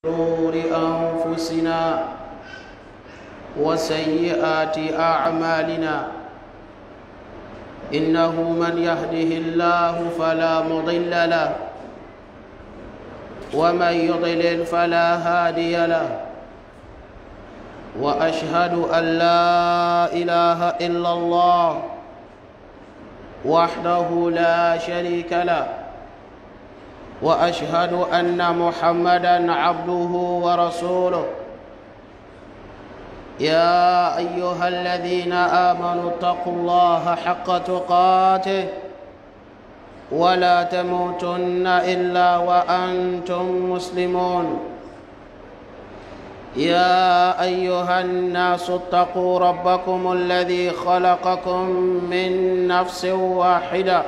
شرور أنفسنا وسيئات أعمالنا إنه من يهده الله فلا مضل له ومن يضلل فلا هادي له وأشهد أن لا إله إلا الله وحده لا شريك له وأشهد أن محمدًا عبده ورسوله يا أيها الذين آمنوا اتقوا الله حق تقاته ولا تموتن إلا وأنتم مسلمون يا أيها الناس اتقوا ربكم الذي خلقكم من نفس واحدة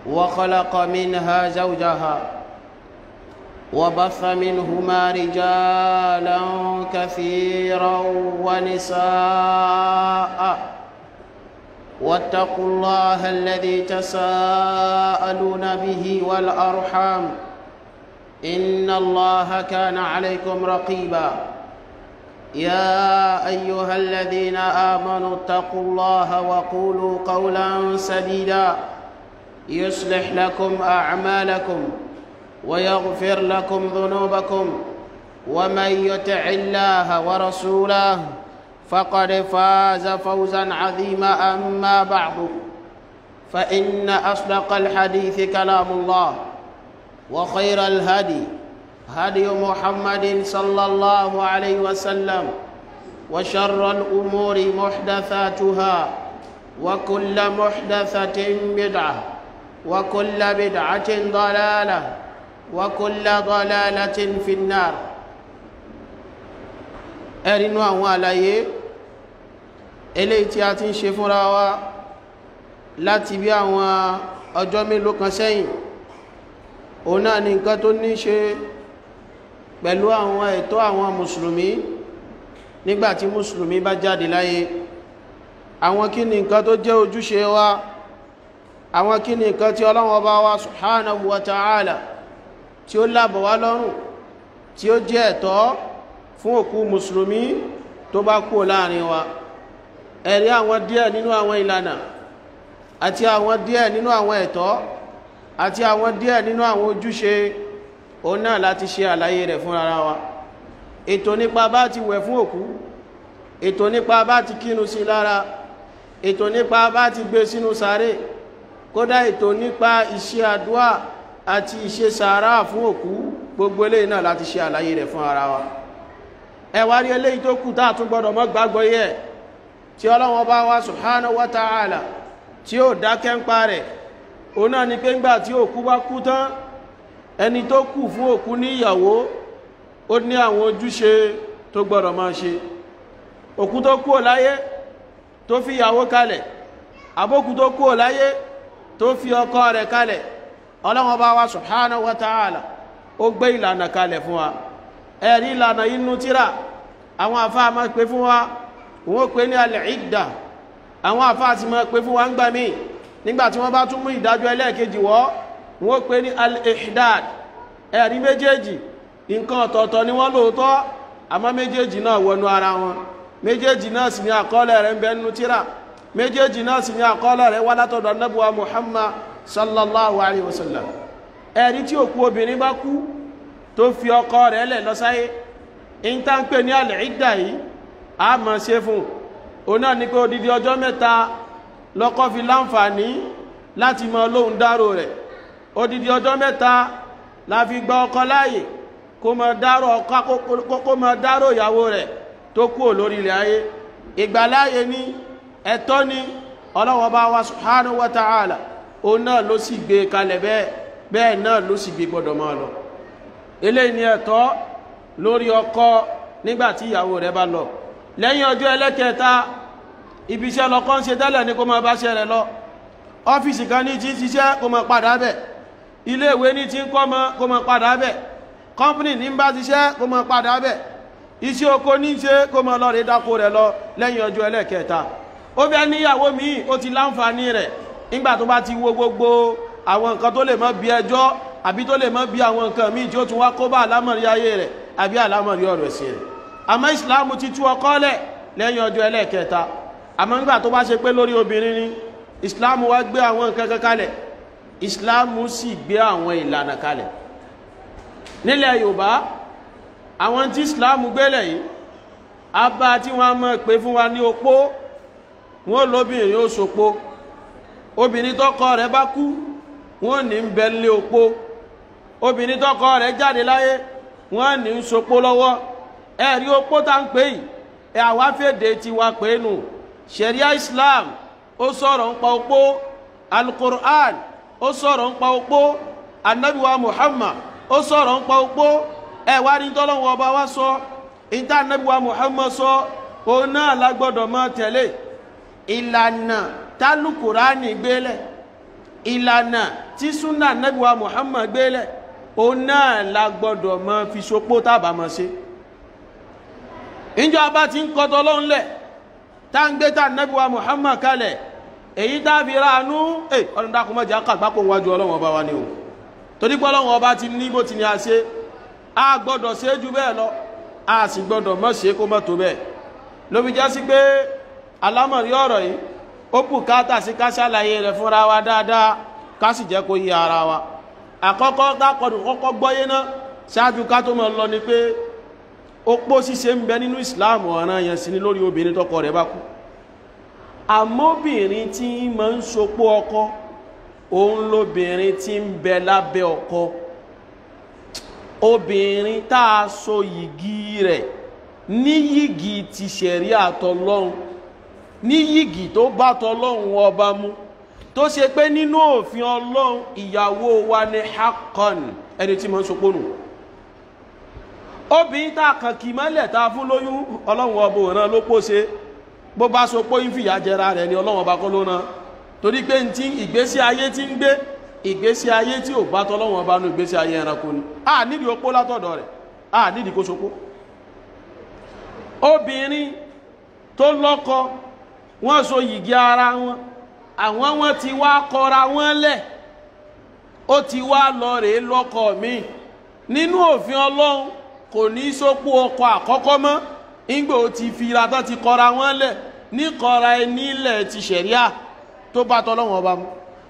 وخلق منها زوجها وبث منهما رجالا كثيرا ونساء واتقوا الله الذي تساءلون به والأرحام إن الله كان عليكم رقيبا يا أيها الذين آمنوا اتقوا الله وقولوا قولا سديدا يصلح لكم أعمالكم ويغفر لكم ذنوبكم ومن يطع الله ورسوله فقد فاز فوزا عظيما أما بعد فإن أصدق الحديث كلام الله وخير الهدي هدي محمد صلى الله عليه وسلم وشر الأمور محدثاتها وكل محدثة بدعة وكل بدعة ضلالة وكل ضلالة في النار ẹ̀rínú àwọn àlàyé eléyìí tí a ti ń ṣe fúnra wa láti bí àwọn ọjọ́ mélòó kan sẹ́yìn òun náà ni nǹkan tó ní ṣe pẹ̀lú àwọn ẹ̀tọ́ àwọn mùsùlùmí nígbàtí mùsùlùmí bá jáde láyé àwọn kí ni nǹkan tó jẹ́ ojúṣe wa àwọn kí ni nǹkan tí Ọlọ́hun Ọba wa subhanahu wa ta'ala tí ó lábọ̀ wá lọ́rùn tí ó jẹ́ ẹ̀tọ́ fún òkú mùsùlùmí tó bá kú láàrin wa ẹ̀rí àwọn díẹ̀ nínú àwọn ìlànà àti àwọn díẹ̀ nínú àwọn ẹ̀tọ́ àti àwọn díẹ̀ nínú àwọn ojúṣe òun náà láti ṣe àlàyé rẹ̀ fún ara wa ètò nípa bá ti wẹ̀ fún òkú ètò nípa bá ti kínu sí lára ètò nípa bá ti gbé sínú sàárè kódà ètò nípa iṣẹ́ àdúà àti iṣẹ́ sàárà fún òkú gbogbo eléyìí náà láti ṣe àlàyé rẹ̀ fún ara wa ẹwà rí eléyìí tó kù táà tún gbọdọ̀ mọ́ gbàgbọ́ yẹ tí Ọlọ́hun Ọba wa subhanahu wa ta'ala tí ó dákẹ́ ń pa rẹ̀ òun náà ni pé ńgbà tí òkú bá kú tán ẹni tó kù fún òkú ní ìyàwó ó ní àwọn ojúṣe tó gbọdọ̀ máa ṣe òkú tó kú láyé tó fi ìyàwó kalẹ̀ àbókú tó kú láyé tó fi ọkọ rẹ̀ kalẹ̀ Ọlọ́hun Ọba wa subhanahu wa ta'ala ó gbé ìlànà kalẹ̀ fún wa ẹ̀rí ìlànà inú tíra àwọn àfáà máa pè fún wa wọ́n pè ní al-idda àwọn àfáà ti máa pè fún wa ń gbà mí nígbàtí wọ́n bá tún mú ìdájọ́ ẹlẹ́ẹ̀kejì wọ́n pè ní al-ihdad ẹ̀rí méjèèjì nǹkan ọ̀tọ̀ọ̀tọ̀ ni wọ́n lóòótọ́ àmọ́ méjèèjì náà wọnú ara wọn méjèèjì náà sì ní àkọọ́lẹ̀ rẹ̀ ń bẹ nínú tíra méjèèjì náà sì ní àkọọ́lẹ̀ rẹ̀ wá látọ̀dọ̀ Ànábì wa Muhammad sallallahu alayhi wa sallam ẹ̀rí tí òkú obìnrin bá kú tó fi ọkọ rẹ̀ lẹ̀ lọ́sáyé in tá ń pè ní al-idda yìí a máa ṣe fún òun náà ní pé odidi ọjọ́ mẹ́ta lọ́kọ fi láǹfààní láti mọ lóhun dárò rẹ̀ odidi ọjọ́ mẹ́ta la fi gba ọkọ láàyè kó mọ dárò ìyàwó rẹ̀ tó kú lórí ilẹ̀ ayé ìgbàláyé ní ẹ̀tọ́ ní Ọlọ́hun Ọba wa subhanahu wa ta'ala òun náà ló sì gbé kalẹ̀ bẹ́ẹ̀ náà ló sì gbé gbọdọ̀ máa lọ eléyìí ni ẹ̀tọ́ lórí ọkọ nígbàtí ìyàwó rẹ̀ bá lọ lẹ́yìn ọjọ́ ẹlẹ́kẹta ibiṣẹ́ lọ́kọ ń ṣe tẹ́lẹ̀ ní kó máa bá ṣẹ́ rẹ̀ lọ ọ́fíìsì kan ní tí ń ṣiṣẹ́ kó máa padà bẹ̀ ilé ìwé ní tí ń kọ́ mọ́ kó máa padà bẹ̀ kọ́mpínì ní bá ṣiṣẹ́ kó máa padà bẹ̀ iṣẹ́ oko ní ṣe kó máa lọ rẹ̀ dákó rẹ̀ lọ lẹ́yìn ọjọ́ ẹlẹ́kẹta ó fẹ́ níyàwó míì ó ti láǹfààní rẹ̀ nígbà tó bá ti wo gbogbo àwọn nǹkan tó lè mọ́ bí ẹjọ́ àbí tó lè mọ́ bí àwọn nǹkan míì tí ó tún wá kó bá àlámọ̀rí ayé rẹ̀ àbí àlámọ̀rí ọ̀rọ̀ ẹ̀sìn rẹ̀. àmọ́ ìsìláàmù ti tú ọkọ lẹ̀ lẹ́yìn ọjọ́ ẹlẹ́ẹ̀kẹta. àmọ́ nígbà tó bá ṣe pé lórí obìnrin ni ìsìláàmù wá gbé àwọn nǹkan kan kalẹ̀, ìsìláàmù sì gbé àwọn ìlànà kalẹ̀. nílẹ̀ Yorùbá àwọn tí ìsìláàmù gbélẹ̀ yìí abá tí wọ́n mọ̀ pé fún wa ní opó, wọ́n lóbìnrin ó ṣopó, obìnrin tọ́kọ rẹ̀ bá kú wọ́n ní ń bẹ lé opó, obìnrin tọ́kọ rẹ̀ jáde láyé wọ́n ní ń ṣopó lọ́wọ́. ẹ̀rí opó tá ń pè yìí àwa fèdè tí wá pé nù. Sharia Islam ó sọ̀rọ̀ ń pa opó, Al-Qur'an ó sọ̀rọ̀ ń pa opó, Ànábì wa Muhammad ó sọ̀rọ̀ ń pa opó. wá ní tọ́lọ́wọ́ ọba wá sọ ìta Ànábì wa Muhammad sọ òun náà la gbọ́dọ̀ máa tẹ̀lé. ìlànà tálùkùránì gbélẹ̀, ìlànà tí súnà Ànábì wa Muhammad gbélẹ̀, òun náà la gbọ́dọ̀ máa fi sopó tábà máa ṣe. ìjọ abá ti ń kọ́tọ́ lọ́hún lẹ̀ tá ń gbé tá Ànábì wa Muhammad kalẹ̀, èyí tá fi ráàánú ọdún dákúmọ́ jẹ́ àkàgbápò wájú Ọlọ́run ọba wa ni o. torí pé Ọlọ́run ọba ti ní bó ti ní a ṣe, a gbọ́dọ̀ ṣe jù bẹ́ẹ̀ lọ, a sì gbọ́dọ̀ mọ́ ṣe kó mọ́ tó bẹ́ẹ̀. ló fi jẹ́ sí pé alámọ̀rí ọ̀rọ̀ yìí ó bùkátà sí ká ṣàlàyé rẹ̀ fúnra wa dáadáa, ká sì jẹ́ kó yé ara wa. àkọ́kọ́ dákọ̀dù kọ́kọ́ gbọ́yé náà ṣáájú ká tó mọ̀ lọ ni pé opó ṣíṣe ń bẹ nínú Islam, ọ̀ràn yẹn sí ni lórí obìnrin tọ́kọ rẹ̀ bá kú. àmọ́bìnrin tí máa ń ṣopó ọkọ òun lóbìnrin tí ń bẹ lábẹ́ ọkọ. obìnrin tá a so yìgì rẹ̀ ní yìgì ti ṣẹ̀ríà tọlọ́hun, ní yìgì tó bá tọlọ́hun ọba mu, tó ṣe pé nínú òfin Ọlọ́hun ìyàwó wa ní haqqan, ẹni tí máa ń ṣopó nù. obìnrin tá a kàn kì mọ́lẹ̀ tá a fún lóyún, Ọlọ́hun ọba òun ló pọ̀ ṣe, bó bá sopó ń fìyà jẹra rẹ̀ ni Ọlọ́hun ọba kọ́ ló rán. torí pé ní ìgbésí ayé tí ń gbé, ìgbésí ayé tí ò bá tọ́lọ́wọ́n ọba nú ìgbésí ayé ẹranko ni. a nídìí opó látọ̀dọ̀ rẹ̀, a nídìí kó sopó. obìnrin tó lọ́kọ wọ́n so yìgì ara wọn, àwọn ti wá kọra wọn lẹ̀, ó ti wá lọ rèé lọ́kọ mi. nínú òfin Ọlọ́run kò ní sopó ọkọ àkọ́kọ́ mọ́, ìgbà ó ti fi ratán ti kọra wọn lẹ̀ ní kọra ẹni ilẹ̀ ti ṣẹ̀ríà tó bá tọ́lọ́wọ́n ọba mu.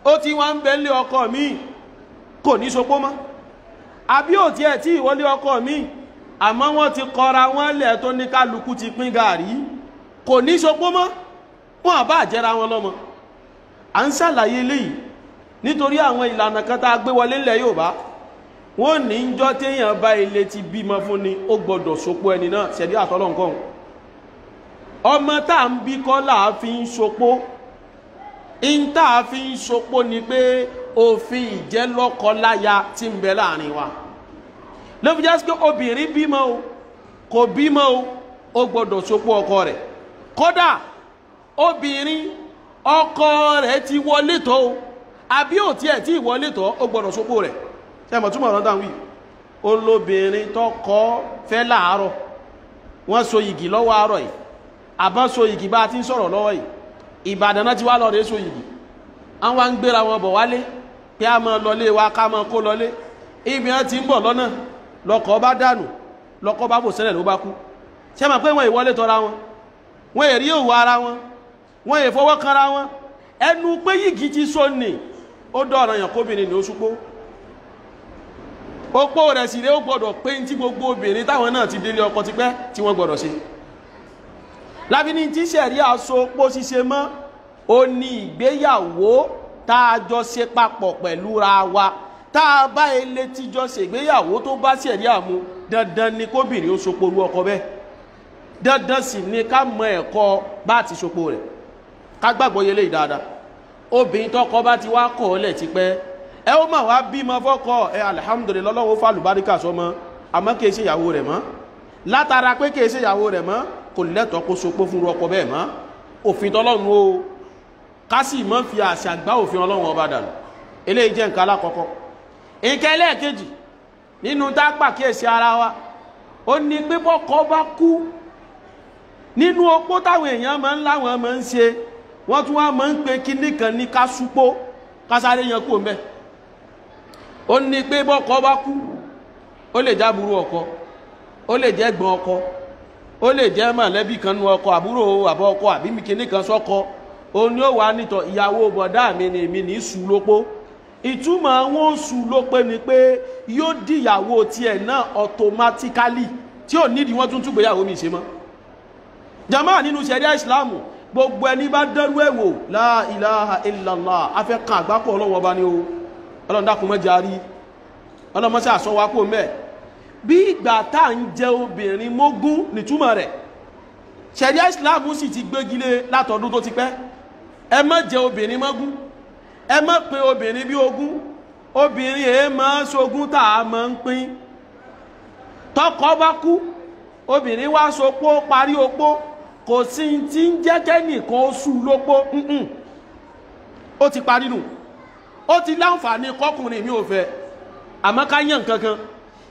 ó ti wá ń bẹ lé ọkọ mi, kò ní sopó mọ́. àbí ò tiẹ̀ tí ìwọlé ọkọ mi, àmọ́ wọ́n ti kọra wọn lẹ̀ tó ní kálukú ti pín gàrí, kò ní sopó mọ́. wọ́n àbá àjẹra wọn lọ́mọ. à ń ṣàlàyé léyìí nítorí àwọn ìlànà kan tá a gbé wọlé ńlẹ̀ Yorùbá. wọ́n ní ń jọ́ téèyàn bá ilé ti bímọ fún ni ó gbọ́dọ̀ sopó ẹni náà, ṣẹ̀dí àtọ́lọ́ nǹkan. ọmọ tá à ń bí kọ́ là á fi ń sopó. ń tá a fi ń sopó ni pé òfin ìjẹ́lọ́kọláya tí ń bẹ láàrin wa. ló fi jẹ́ sí pé obìnrin bímọ o kò bímọ o ó gbọ́dọ̀ sopó ọkọ rẹ̀. kódà obìnrin ọkọ rẹ̀ ti wọlé tọ́ o àbí ò tiẹ̀ tí ìwọlé tọ́ ó gbọ́dọ̀ sopó rẹ̀. ṣé mo túmọ̀ rántá wí olóbìnrin tọkọ fẹ́ láàárọ̀, wọ́n so yìgì lọ́wọ́ àárọ̀ yìí, àbá so yìgì bá a ti ń sọ̀rọ̀ lọ́wọ́ yìí, Ìbàdàn náà ti wá lọ rẹ̀ so yìgì, àwọn wa ń gbéra wọn bọ̀ wálé pé a máa lọlé wa ká máa kó lọlé. ibi wọn ti ń bọ̀ lọ́nà lọkọ̀ bá dànù, lọkọ̀ bá bò sẹ́lẹ̀ ló bá kú. ṣé mọ̀ pé wọ́n ìwọlé tọ́ra wọn, wọ́n èrí òwò ara wọn, wọ́n èfọwọ́ kanra wọn. ẹnu pé yìgì ti so nì ó dọ̀rọ̀ yàn kóbìnrin ní oṣùpó. opó rẹ̀ sì rẹ̀ ó gbọ́dọ̀ pé ní tí gbogbo obìnrin táwọn náà ti délé ọkọ tipẹ́ tí wọ́n gbọ́dọ̀ ṣe. lábíní tí ṣẹ̀rí àṣọ opó ṣíṣe mọ́ ó ní ìgbéyàwó tá a jọ ṣe papọ̀ pẹ̀lú ra wa. tá a bá ilé tíjọ ṣègbéyàwó tó bá ṣẹ̀rí àmú, dandan ni kóbìnrin ó sopó ru ọkọ bẹ́ẹ̀. dandan sì ni ká mọ ẹ̀kọ́ bá ti sopó rẹ̀, ká gbàgbọ́ yẹlé dáadáa. obìnrin tọkọ bá ti wá kọ̀ ọ́ lẹ̀ tipẹ́, ẹ ó mà wá bímọ fọ́kọ ẹ alhamdulillah Ọlọ́run fàlùbáríkà sọmọ, àmọ́ kìí ṣe ìyàwó rẹ̀ mọ́. látara pé kìí ṣe ìyàwó rẹ̀ mọ́ kò lẹ́tọ̀ọ́ kó sopó fún ọkọ bẹ́ẹ̀ mọ́. òfin tọ́lọ́run o ká sì mọ́ fi àṣà gbá òfin Ọlọ́run ọba dànù. eléyìí jẹ́ nǹkan alákọ̀ọ́kọ́. nǹkan ẹlẹ́ẹ̀kejì nínú tá a pàkíyèsí ara wa ó ní pé bọ́kọ bá kú, nínú opó táwọn èèyàn máa ń láwọn máa ń ṣe, wọ́n tún wá máa ń pe kíní kan ní ká súpó, ká sáré yan kúrò ńbẹ̀. ó ní pé bọ́kọ bá kú ó lè jábúrú ọkọ ó lè jẹ́ gbọ́n ọkọ ó lè jẹ́ mọ̀lẹ́bí kan nu ọkọ àbúrò àbọ̀ ọkọ àbí mikini kan sọ́kọ ó ní ó wà nítọ̀ ìyàwó bọ̀dá mi ni èmi ní sùn lópó ìtumọ̀ wọn sùn lópé ni pé yóò díyàwó tiẹ̀ náà automatically tí ò nídìí wọ́n tún túgbéyàwó mi ṣe mọ́ jama nínú ṣẹ̀ríà ìsìláàmù gbogbo ẹni bá dẹ́rú ẹ̀wò la ilaha illallah afẹ́ kan àgbákò ọlọ́wọ́ bá ní o ọlọ́run dákun mọ́ jarí ọlọ́run mọ́ sí àsọwápò mẹ́ bí ìgbà tá ń jẹ obìnrin mógún nìtúmọ̀ rẹ̀ ṣẹ̀ríà ìsìláàmù sì ti gbégilé látọdún tó ti pẹ́ ẹ má jẹ obìnrin mógún ẹ má pín obìnrin bí ogún obìnrin èé máa ṣogún tá a máa ń pín tọkọ bá kú obìnrin wá sopó parí opó kò sí tí ń jẹ́ kẹ́nìkan ó sú lópó ó ti parí nù ó ti láǹfààní kọkùnrin mi ò fẹ́ àmọ́ ká yàn kankan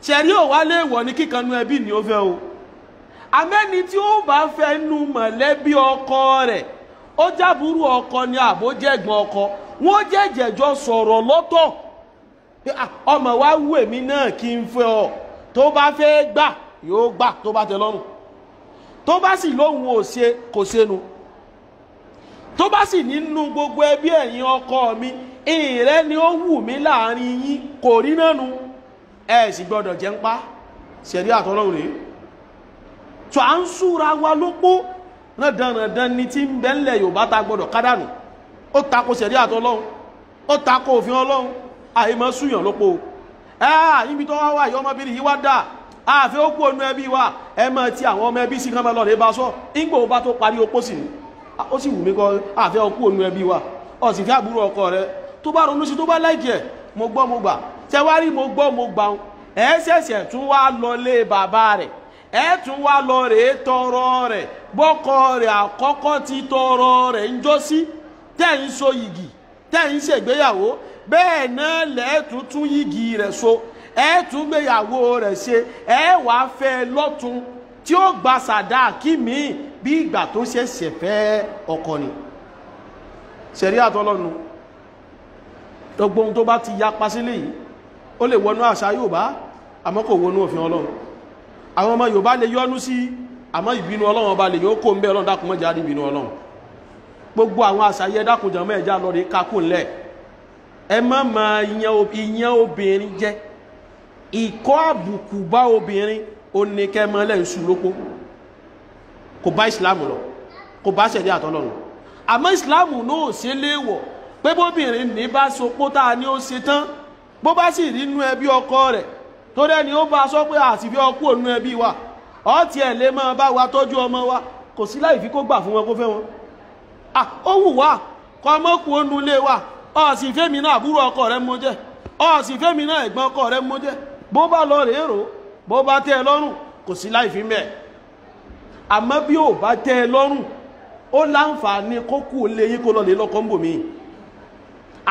ṣẹ̀rí ò wá léèwọ̀ ní kíkanú ẹbí ni ó fẹ́ o amẹ́ni tí ó bá fẹ́ nu mọ̀lẹ́bí ọkọ rẹ̀ ó jábúrú ọkọ ni àbójẹ́gbọ̀n ọkọ wọ́n jẹ́jẹ̀jọ sọ̀rọ̀ lọ́tọ̀ ọmọ wa wù èmi náà kí n fẹ́ ọ tó bá fẹ́ gbà yóò gbà tó bá tẹ́ lọ́rùn tó bá sì lóhun ò ṣe kò ṣenu tó bá sì nínú gbogbo ẹbí ẹ̀yin ọkọ mi ìrẹ́ ni ó wù mí láàrin yín kò rí nánu ẹ sì gbọ́dọ̀ jẹ́ ń pa ṣẹ̀rí àtọ́lọ́run rèé tó à ń súra wa lópó rándanrandan ni tí ń bẹ́ńlẹ̀ Yorùbá ta gbọ́dọ̀ kádànù ó tako ṣẹ̀rí àtọ́lọ́run ó tako òfin Ọlọ́run àìmọ́ súyàn lópó níbi tó wá wà yọ ọmọbìnrin yìí wá dáa àfẹ́ ó kú ònú ẹbí wa ẹ mọ́ tí àwọn ọmọ ẹbí sí kán mọ́ lọ́rẹ̀ bá sọ ìgbò bá tó parí opó sí ní ó sì wù mí kọ́ àfẹ́ ó kú ònú ẹbí wa ó sì fẹ́ àbúrò ọkọ rẹ tó bá ronú sí tó bá láìkì ẹ̀ mo gbọ́ mo gbà tẹwárí mo gbọ́ mo gbà ẹ ṣẹ̀ṣẹ̀ tún wá lọ lé bàbá rẹ̀ ẹ tún wá lọ rèé tọrọ rẹ̀ bọ́kọ rẹ̀ àkọ́kọ́ ti tọrọ rẹ̀ ń jọ sí tẹ́ ń so yìgì tẹ́ ń ṣègbéyàwó bẹ́ẹ̀ náà lẹ́ẹ̀tún tún yìgì rẹ̀ so ẹ tún gbéyàwó rẹ̀ ṣe ẹ wàá fẹ́ lọ́tún tí ó gba sàdáàkì míì bí ìgbà tó ṣẹ̀ṣẹ̀ fẹ́ ọkọ ni ṣẹ̀rí àtọ́lọ́nu gbogbo ohun tó bá ti yapa sílẹ̀ yìí ó lè wọnú àṣà Yorùbá àmọ́ kò wọnú òfin Ọlọ́run àwọn ọmọ Yorùbá lè yọ́nú sí àmọ́ ìbínú Ọlọ́run ọba lè yóò kó ń bẹ́ Ọlọ́run dákun mọ́ jáde ìbínú Ọlọ́run gbogbo àwọn àṣà yẹ dákun jẹ́ mọ́ ẹ̀já lọ́rẹ̀ kákùn lẹ̀ ẹ má máa ìyẹn obìnrin jẹ́ ìkọ́ àbùkù bá obìnrin oníkẹ́mọ́lẹ̀ ń sùn lópó kò bá ìsìláàmù lọ kò bá ṣẹ̀dí àtọ́lọ́nà àmọ́ ìsìláàmù náà ṣe léèwọ̀ pé bóbìnrin ní bá sopó tá a ní ó ṣe tán bó bá sì rí inú ẹbí ọkọ rẹ̀ tó dẹ́ni ó bá sọ pé àti fi ọkú ònú ẹbí wa ọtí ẹ̀ lè máa bá wa tọ́jú ọmọ wa kò sí láì fi kó gbà fún wọn kó fẹ́ wọn ó wù wá kọ́ ọmọ kú ònú ilé wa ọ̀sìn fẹ́mi náà àbúrò ọkọ rẹ̀ mọ́ jẹ́ ọ̀sìn fẹ́mi náà ẹ̀gbọ́n ọkọ rẹ̀ mọ́ jẹ́ bó bá lọ rèé rò bó bá tẹ́ ẹ lọ́rùn kò sí láì fi mẹ́ àmọ́ bí ò bá tẹ́ ẹ lọ́rùn ó láǹfààní kó kú lè yí kó lọ lè lọ́kọ́ ń bò mí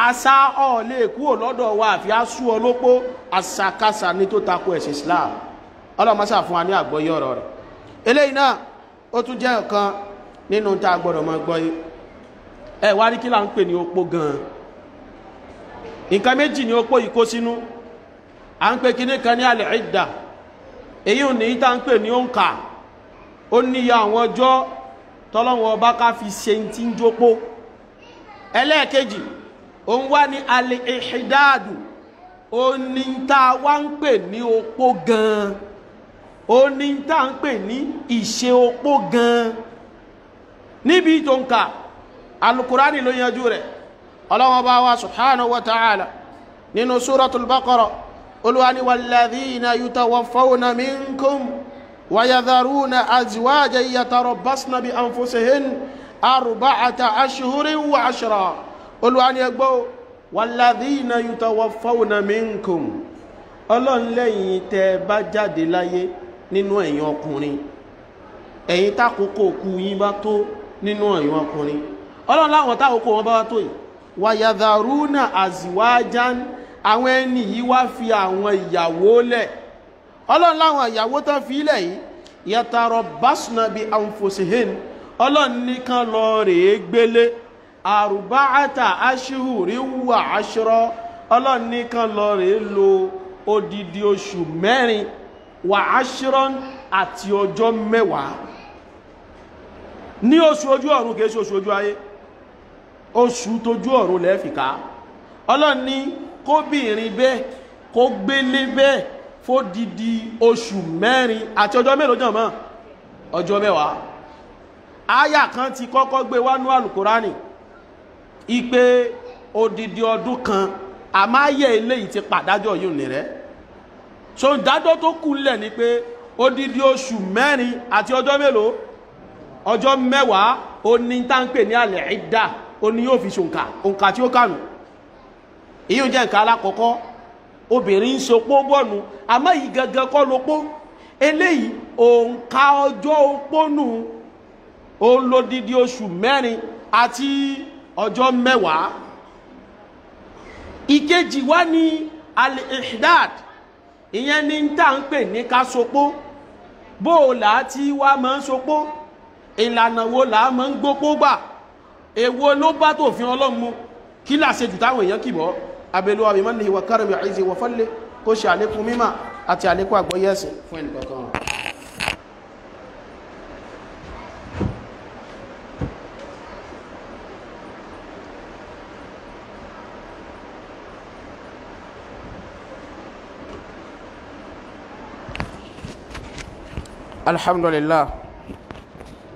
àṣà ọ̀ lè kú ò lọ́dọ̀ wa àfi aṣú ọ lópó àṣàkáṣà ní tó takò ẹ̀sìn Islam ọlọ́mọṣà fún wa ní àgbọ́yé ọ̀rọ̀ rẹ̀ eléyìí náà ó tún jẹ́ ọ̀kan nínú tá a gbọ́dọ̀ máa gbọ́yé ẹ wá rí kí là ń pè ní opó gan-an nǹkan méjì ni opó yìí kó sínú à ń pè kíní kan ní al-idda èyí ò ní ìta ń pè ní òǹkà ó níyà àwọn ọjọ́ tọ́lọ́wọ́ ọba ká fi ṣe tí ń jópó ẹlẹ́ẹ̀kejì òun wá ní al-ihdadu ó ní ta wá ń pè ní opó gan ó ní ta ń pè ní ìṣe opó gan níbi tó ń ka al-Qur'ani ló yanjú rẹ̀ Ọlọ́hun bá wa subhanahu wa ta'ala nínú suratul Baqara olúwa ní walladhina yutawaffawna minkum wa yadharuna azwajan yatarabbasna bi anfusihin arba'ata ashhurin wa 'ashra olúwa ní ẹgbọ́ walladhina yutawaffawna minkum Ọlọ́run lẹ́yìn tẹ́ bá jáde láyé nínú ẹ̀yin ọkùnrin ẹ̀yin tákòókò kú yín bá tó nínú ẹ̀yin ọkùnrin Ọlọ́run láwọn tákòókò wọn bá wá tó yìí wa yadharuna azwajan àwọn ẹni yìí wá fi àwọn ìyàwó lẹ̀ Ọlọ́run láwọn ìyàwó tán fi lẹ̀ yìí yatarabbasna bi anfusihin Ọlọ́run nìkan lọ rèé gbélé arba'ata ashhurin wa 'ashra ọlọ́run ní kan lọ rèé lo odidi oṣù mẹ́rin wà ashran àti ọjọ́ mẹ́wàá ní oṣù ojú ọ̀run kìí ṣe oṣù ojú ayé oṣù tójú ọ̀run lẹ́fìká ọlọ́run ní kóbìnrin bẹ́ẹ̀ kó gbélé bẹ́ẹ̀ fódidi oṣù mẹ́rin àti ọjọ́ mélòó jàmá ọjọ́ mẹ́wàá àyà kan ti kọ́kọ́ gbé wá nú àlùkùránì ipe odidi ọdún kan àmáyé eléyìí ti pàdájọ́ yìí ní rẹ̀ so ìdájọ́ tó kù lẹ̀ ni pé odidi oṣù mẹ́rin àti ọjọ́ mélòó ọjọ́ mẹ́wàá ó ní táǹpè ní alẹ́ ìdá ó ní yóò fi ṣòǹkà òǹkà tí ó kànù ìyóò jẹ́ nǹkan alákọ̀ọ́kọ́ obìnrin ń sopó bọ́nu àmọ́ yìí gangan kọ́ lopó eléyìí òǹkà ọjọ́ opónù ó ń lo dídí oṣù mẹ́rin àti ọjọ́ mẹ́wàá ìkejì wá ní al-ihdad ìyẹn ní tá ń pè ní ká sopó bóòlà tí wá máa ń sopó ìlànà wo là máa ń gbópó gbà èwo ló bá tó fi Ọlọ́run mu kí làṣejù táwọn èèyàn kìbọ́ abẹ́lú àbí mọ́lẹ̀ ìwà kárẹ̀mì àìsí wọ fọ́lẹ̀ kó ṣe àlékún mímọ̀ àti àlékún àgbọ́yẹ̀sìn fún ẹnìkọ̀ọ̀kan. alhamdulillah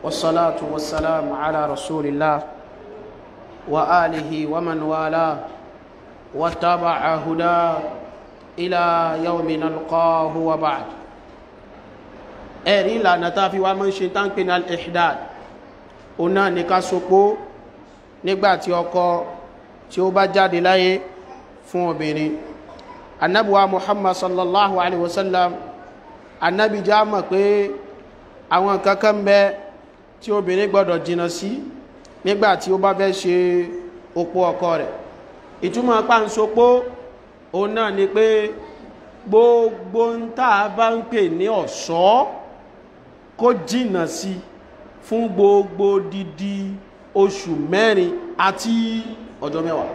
wassalatu wassalamu ala rasulillah wa alihi wa man wala واتبع هداه إلى يوم نلقاه وبعد ẹ̀rí ìlànà tá fi wá mọ́ ṣe tán pé ní al-ihdad ó náà ní ká sopó nígbàtí ọkọ tí ó bá jáde láyé fún obìnrin annabuwa Muhammad sallallahu alaihi wasallam annabi já mọ̀ pé àwọn kankan bẹ tí obìnrin gbọdọ̀ jìnnà sí nígbàtí ó bá fẹ́ ṣe opó ọkọ rẹ̀ ìtumọ̀ pàǹsopó òun náà ni pé gbogbo ń tàà bá ń pè ní ọ̀ṣọ́ kó jìnnà sí fún gbogbo dídí oṣù mẹ́rin àti ọjọ́ mẹ́wàá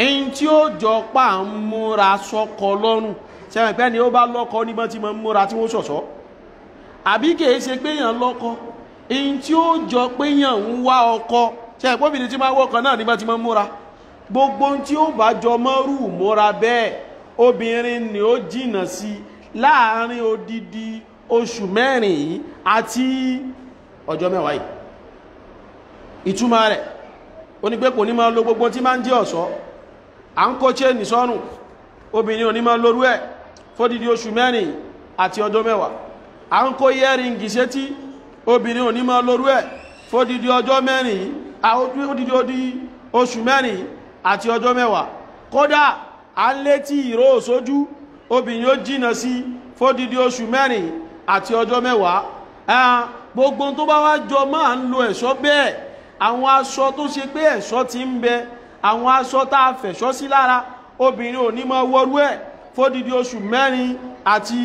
èyí tí ó jọ pà ń múra sọ́kọ lọ́rùn sẹ́wọ̀n pẹ́ ni ó bá lọ́kọ níbọn tí ma ń múra tí wọ́n ṣọ̀ṣọ́ àbí kìí ṣe péyàn lọ́kọ èyí tí ó jọ péyàn ń wá ọkọ ṣe ìpóbìnrin tí máa wọ́kàn náà nígbà tí máa múra gbogbo tí ó bá jọ mọ́rù múra bẹ́ẹ̀ obìnrin ni ó jìnà sí láàrin odidi oṣù mẹ́rin yìí àti ọjọ́ mẹ́wàá yìí ìtumọ̀ rẹ̀ ó ní pé kò ní máa lo gbogbo tí máa ń jẹ́ ọ̀ṣọ́ à ń kó chain sọ́rùn obìnrin ò ní máa lórú ẹ̀ fódidi oṣù mẹ́rin àti ọjọ́ mẹ́wàá à ń kó earring sétí obìnrin ò ní máa lórú ẹ̀ fódidi ọjọ́ mẹ́rin odidi oṣù mẹ́rin àti ọjọ́ mẹ́wàá kódà a ń létí ìró òṣójú obìnrin ó jìnà sí fódidi oṣù mẹ́rin àti ọjọ́ mẹ́wàá gbogbo tó bá wá jọ máa ń lo ẹ̀ṣọ́ bẹ́ẹ̀ àwọn aṣọ tó ṣe pé ẹ̀ṣọ́ ti ń bẹ àwọn aṣọ tá a fẹ̀ṣọ́ sí lára obìnrin ò ní máa wọrú ẹ̀ fódidi oṣù mẹ́rin àti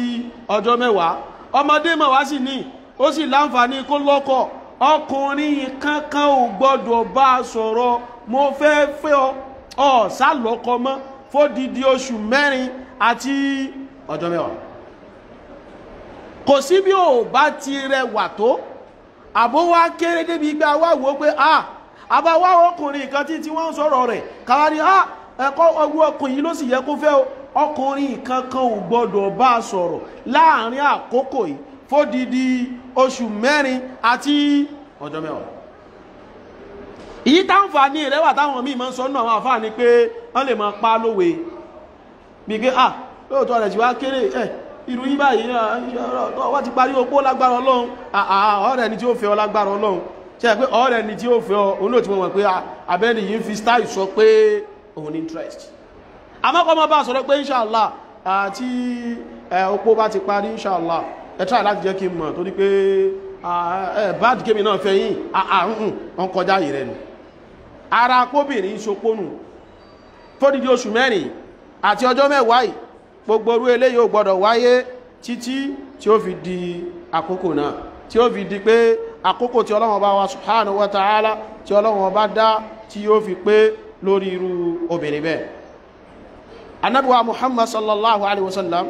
ọjọ́ mẹ́wàá ọmọdé mọ̀ wá sì ní ó sì láǹfààní kó lọ́kọ ọkùnrin kankan ò gbọdọ̀ bá a sọ̀rọ̀ mo fẹ́ fẹ́ ọ sálọ́kọ mọ́ fódidi oṣù mẹ́rin àti ọjọ́ mẹ́wàá kò sí bí ò bá ti rẹwà tó àbó wá kéré débi gbá wá wò pé àbáwá ọkùnrin kan tí wọ́n sọ̀rọ̀ rẹ̀ káwárí ẹ̀kọ́ ọgbọ́ ọkùnrin yìí ló sì yẹ kó fẹ́ ọkùnrin kankan ò gbọdọ̀ bá a sọ̀rọ̀ láàrin àkókò yìí fódidi oṣù mẹ́rin àti ọjọ́ mẹ́wàá èyí táǹfààní rẹ̀ wà táwọn míì máa ń sọ nínú àwọn àfáà ni pé wọ́n lè máa pa lówe bí pé lóòótọ́ rẹ̀ tí wá kéré irú yí báyìí wọ́n ti parí opó lágbára Ọlọ́run ọ̀rẹ́ ni tí ó fẹ́ ọ lágbára Ọlọ́run ṣe pé ọ̀rẹ́ ni tí ó fẹ́ ọ òun ló ti mọ̀ pé abẹ́ni yìí ń fi style sọ pé òun interest àmọ́kọ́ mọ́ bá sọ̀rọ̀ pé inshallah àti opó bá ti parí inshallah ẹ try láti jẹ́ kí n mọ̀ torí pé bad game náà fẹ́ yìn ọ̀n kọjá yìí rẹ̀ nù ara kóbìnrin ìṣopónù fódìdí oṣù mẹ́rin àti ọjọ́ mẹ́wàá yìí gbogbo orú eléyìí ò gbọdọ̀ wáyé títí tí ó fi di àkókò náà tí ó fi di pé àkókò tí Ọlọ́run bá wa subhanahu wa ta'ala tí Ọlọ́run bá dá tí ó fi pé lórí irú obìnrin bẹ́ẹ̀. Ànábì wa Muhammad sallallahu alaihi wasallam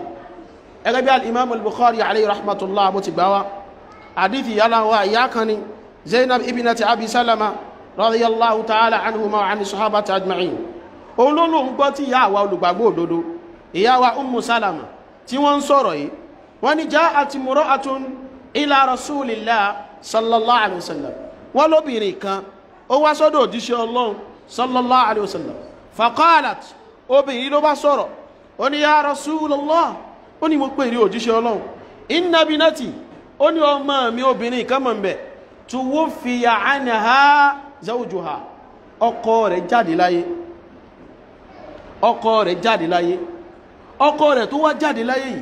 ẹgẹ́ bí al-Imam al-Bukhari alayhi rahmatullah bó ti gbà wá hadithi yálà wa ìyá kan ni Zainab ibnati Abi Salama radiyallahu ta'ala anhuma wa ani sahabati ajma'in. Òun ló lóun gbọ́ tí ìyá wa olùgbàgbọ́ òdodo ìyá wa Ummu Salama tí wọ́n ń sọ̀rọ̀ yìí wọ́n ní ja'at imra'atun ila rasulillah sallallahu alaihi wasallam wọ́n lóbìnrin kan ó wá sọ́dọ̀ òjíṣẹ́ Ọlọ́run sallallahu alaihi wasallam faqalat obìnrin ló bá sọ̀rọ̀ ó ní ya Rasulullah ó ní mo pè rí òjíṣẹ́ Ọlọ́run inna binati ó ní ọmọ mi obìnrin kan mọ̀ ńbẹ̀ tuwuffiya anha zawjuha ọkọ rẹ̀ jáde láyé ọkọ rẹ̀ jáde láyé ọkọ rẹ̀ tó wá jáde láyé yìí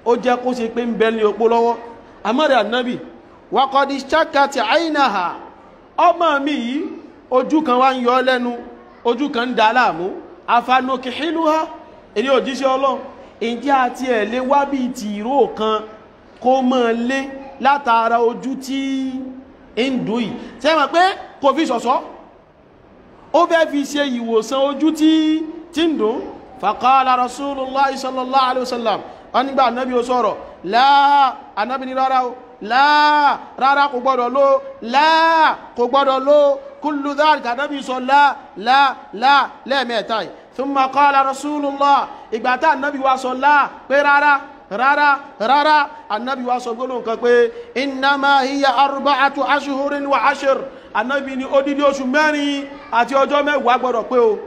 ó jẹ́ kó ṣe pé ń bẹ ní opó lọ́wọ́ àmọ́rẹ̀ ànábì wa qad ishtakat aynaha ọmọ mi yìí ojú kan wá ń yọ lẹ́nu ojú kan ń dà láàmú afanukihiluha èdè òjíṣẹ́ Ọlọ́run ìjẹ́ àti ẹ̀lẹ́ wá bí tìró kan kó mọ́ lé látara ojú tí ń dùn yìí ṣé mọ̀ pé kò fi ṣọ̀ṣọ́ ó bẹ́ fi ṣe ìwòsàn ojú tí ń dùn faqala Rasulullah sallallahu alaihi wasallam wọ́n nígbà anábì ó sọ̀rọ̀ láà anábì ní rárá o láà rárá kò gbọ́dọ̀ ló láà kò gbọ́dọ̀ ló kullu dhalika anábì sọ láà lẹ́ẹ̀mẹ́ta yìí thumma qala Rasulullah ìgbà tá anábì wá sọ láà pé rárá anábì wá sọ gbólóhùn kan pé innama hiya arba'atu ashhurin wa ashr anábì ní odidi oṣù mẹ́rin àti ọjọ́ mẹ́wàá gbọ́dọ̀ pé o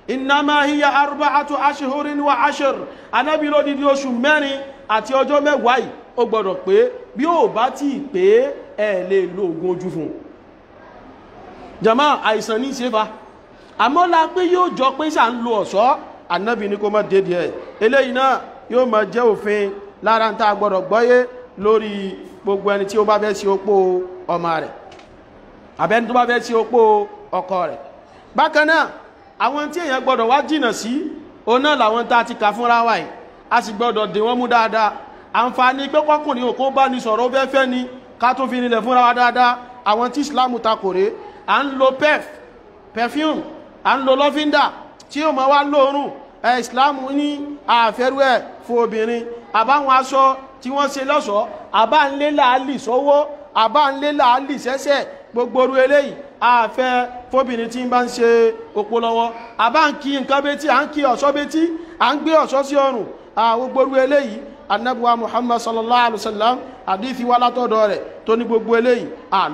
innama hiya arba'atu ashhurin wa ashr anábì lódidi oṣù mẹ́rin àti ọjọ́ mẹ́wàá yìí ó gbọ́dọ̀ pé bí ó bá ti pé ẹ lè lo oògùn ojú fún jama àìsàn ní ṣefa àmọ́ la pé yóò jọ pé ṣà ń lo ọ̀ṣọ́ anábì ní kó má dédé ẹ̀ eléyìí náà yóò máa jẹ́ òfin lára ń ta gbọ́dọ̀ gbọ́yé lórí gbogbo ẹni tí ó bá fẹ́ sí opó ọmọ rẹ̀ àbẹ́ni tó bá fẹ́ sí opó ọkọ rẹ̀ bákan náà àwọn tí èèyàn gbọ́dọ̀ wá jìnà sí òun náà làwọn tá a ti kà fúnra wa yìí a sì gbọ́dọ̀ dè wọ́n mú dáadáa àǹfààní pé kọkùnrin òkú bá ní sọ̀rọ̀ fẹ́fẹ́ ni ká tó fi nílẹ̀ fúnra wa dáadáa àwọn tí Islam takòrè à ń lo perfume à ń lo lọ́fíńdà tí ó máa wá lóòrùn Islam ní àfẹ́rú ẹ̀ fún obìnrin àbáwọn aṣọ tí wọ́n ṣe lọ́ṣọ̀ọ́ àbá ń lé làálì sọ́wọ́ àbá ń lé làálì sẹ́sẹ̀ gbogbo orú eléyìí àfẹ́ fóbìnrin tí ń bá ń ṣe opó lọ́wọ́ àbá ń kí nǹkan betí à ń kí ọ̀ṣọ́ betí à ń gbé ọ̀ṣọ́ sí ọrùn gbogbo orú eléyìí anabuwa Muhammad sallallahu alaihi wasallam àdífi wá látọ̀dọ̀ rẹ̀ tó ní gbogbo eléyìí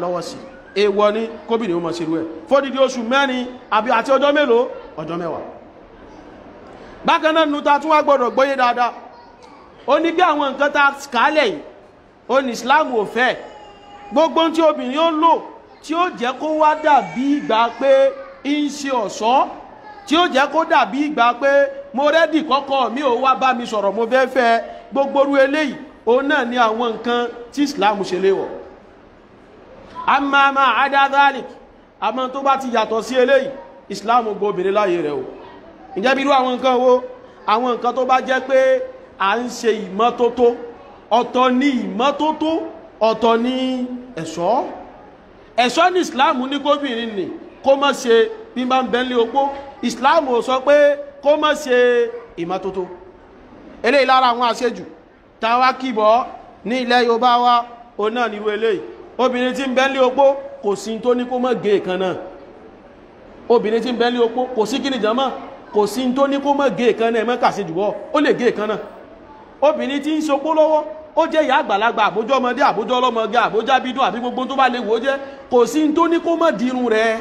lọ́wọ́ sí èèwọ̀ ní kóbìnrin ó mọ̀ sí irú ẹ̀ fódìdí oṣù mẹ́rin àti ọjọ́ mélòó ọjọ́ mẹ́wàá bákan náà nuta tún wá gbọ́dọ̀ gbọ́yé dáadáa ó ní bí àwọn nǹkan tá kálẹ̀ yìí ó ní Islam ò fẹ́ gbogbo tí obìnrin ó lò tí ó jẹ́ kó wá dàbí ìgbà pé ń ṣe ọ̀ṣọ́ tí ó jẹ́ kó dàbí ìgbà pé mo rẹ́dì kọ́kọ́ mi ò wá bá mi sọ̀rọ̀ mo fẹ́ fẹ́ gbogbo orú eléyìí òun náà ní àwọn nǹkan tí Islam ṣe léwọ̀ amma ma ada dhalik àmọ́ tó bá ti yàtọ̀ sí eléyìí Islam gbọ́ obìnrin láyé rẹ̀ o ìjẹ́ bí irú àwọn nǹkan wo àwọn nǹkan tó bá jẹ́ pé à ń ṣe ìmọ́tótó ọ̀tọ̀ ní ìmọ́tótó ọ̀tọ̀ ní ẹ̀ṣọ́ ẹ̀ṣọ́ ní Islam ní kóbìnrin ní kó má ṣe bí bá ń bẹ́ńlé opó Islam ò sọ pé kó má ṣe ìmọ́tótó eléyìí lára àwọn àṣejù táwa kìbọ̀ ní ilẹ̀ Yorùbá wa òun náà nírú eléyìí obìnrin tí ń bẹ́ńlé opó kò sí tó ní kó má gé èékánná obìnrin tí ń bẹ́ńlé opó kò sí kíni jàmá kò sí tó ní kó má gé èékánná ẹ̀ mọ́ kàṣe jùbọ́ ó lè gé èékánná obìnrin tí ń ṣopó lọ́wọ́ ó jẹ́ ìyá àgbàlagbà àbójọ́ ọmọdé àbójọ́ ọlọ́mọge àbójá bídùn àbí gbogbo tó bá lè wò ó jẹ́ kò sí tó ní kó má dirun rẹ̀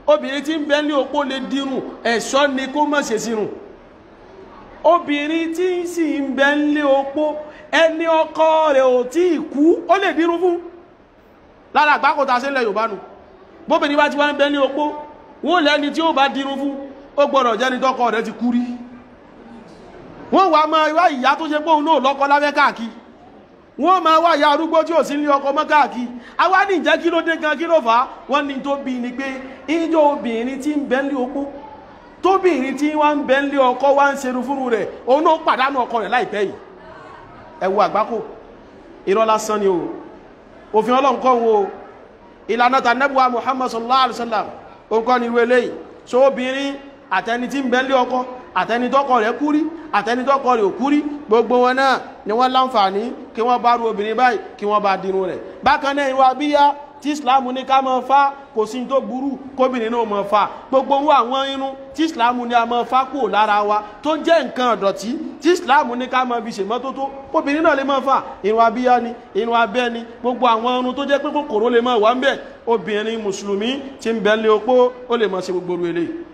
obìnrin tí ń bẹ́ńlé opó lè dirun ẹ̀ṣọ́ ni kó má ṣe sírun obìnrin tí ń sì ń bẹ́ńlé opó ẹni ọkọ rẹ̀ ò tí ì kú ó lè dirun fún lára àgbákòta sílẹ̀ Yorùbá nù bóbìnrin bá ti wá ń bẹ́ńlé opó wọ́n lẹ́ni tí ó bá dirun fún ó gbọ́dọ̀ jẹ́ni tọ́kọ rẹ̀ ti kú rí wọ́n wá máa wá ìyá tó ṣe pòun náà lọ́kọ lábẹ́ káàkiri wọ́n máa wá ìyá arúgbó tí ò sí ní ọkọ mọ́ káàkiri àwa ní ìjẹ́ kí ló dé gan kí ló fà á wọ́n ní tó bí ni pé ìjọ obìnrin tí ń bẹ́ńlé opó tóbìnrin tí wọ́n ń bẹ́ńlé ọkọ wá ń ṣerú fúnru rẹ̀ òun náà pàdánù ọkọ rẹ̀ láìpẹ́ yìí ẹ wo àgbákò irọ́ lásán ni o òfin Ọlọ́run kọ́ wo ìlànà tànẹ́bùwà Muhammad sallallahu alaihi wasallam òun kọ́ ni irú eléyìí so obìnrin àtẹni tí ń bẹ lé ọkọ àtẹni tọ́kọ rẹ̀ kú rí àtẹni tọ́kọ rẹ̀ ò kú rí gbogbo wọn náà ni wọ́n láǹfààní kí wọ́n bá rú obìnrin báyìí kí wọ́n bá dirun rẹ̀ bákan náà irun abíyá tí Islam ní ká máa fá kò sí tó burú kóbìnrin náà máa fá gbogbo wọn àwọn irun tí Islam ní a máa fá kúrò lára wa tó jẹ́ nǹkan ọ̀dọ̀tí tí Islam ní ká máa fi ṣèmọ́tótó obìnrin náà lè máa fá irun abíyá ni irun abẹ́ ni gbogbo àwọn irun tó jẹ́ pé kòkòrò lè máa wà ń bẹ̀ obìnrin mùsùlùmí tí ń bẹ lé opó ó lè máa ṣe gbogbo oru eléyìí